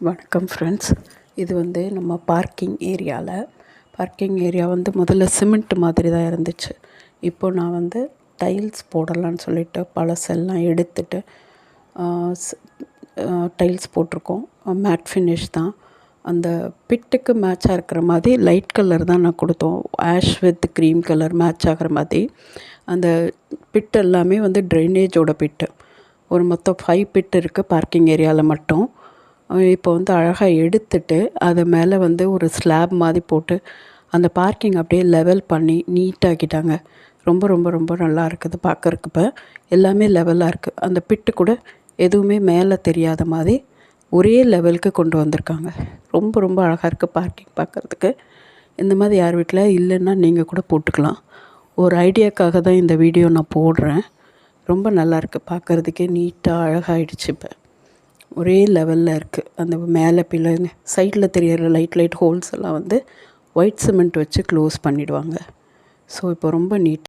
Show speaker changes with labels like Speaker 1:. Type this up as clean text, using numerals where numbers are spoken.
Speaker 1: வணக்கம் ஃப்ரெண்ட்ஸ். இது வந்து நம்ம பார்க்கிங் ஏரியா வந்து முதல்ல சிமெண்ட் மாதிரி தான் இருந்துச்சு. இப்போது நான் வந்து டைல்ஸ் போடலான்னு சொல்லிட்டு பழசெல்லாம் எடுத்துட்டு டைல்ஸ் போட்டிருக்கோம். மேட் ஃபினிஷ் தான். அந்த பிட்டுக்கு மேட்சாக இருக்கிற மாதிரி லைட் கலர் தான் நான் கொடுத்தோம். Ash with cream colour match ஆகிற மாதிரி. அந்த பிட் எல்லாமே வந்து ட்ரைனேஜோட பிட்டு. ஒரு மொத்தம் 5 பிட் இருக்குது பார்க்கிங் ஏரியாவில் மட்டும். இப்போ வந்து அழகாக எடுத்துட்டு அது மேலே வந்து ஒரு ஸ்லாப் மாதிரி போட்டு அந்த பார்க்கிங் அப்படியே லெவல் பண்ணி நீட்டாக்கிட்டாங்க. ரொம்ப ரொம்ப ரொம்ப நல்லா இருக்குது பார்க்கறக்கு. இப்போ எல்லாமே லெவலாக இருக்குது. அந்த பிட்டு கூட எதுவுமே மேலே தெரியாத மாதிரி ஒரே லெவலுக்கு கொண்டு வந்திருக்காங்க. ரொம்ப ரொம்ப அழகாக இருக்குது பார்க்கிங் பார்க்குறதுக்கு. இந்த மாதிரி யார் வீட்டில் இல்லைன்னா நீங்கள் கூட போட்டுக்கலாம். ஒரு ஐடியாக்காக தான் இந்த வீடியோ நான் போடுறேன். ரொம்ப நல்லாயிருக்கு பார்க்குறதுக்கே, நீட்டாக அழகாகிடுச்சு. இப்போ ஒரே லெவலில் இருக்குது. அந்த மேலே பிள்ளைங்க சைடில் தெரியிற லைட் ஹோல்ஸ் எல்லாம் வந்து ஒயிட் சிமெண்ட் வச்சு க்ளோஸ் பண்ணிவிடுவாங்க. ஸோ இப்போ ரொம்ப நீட்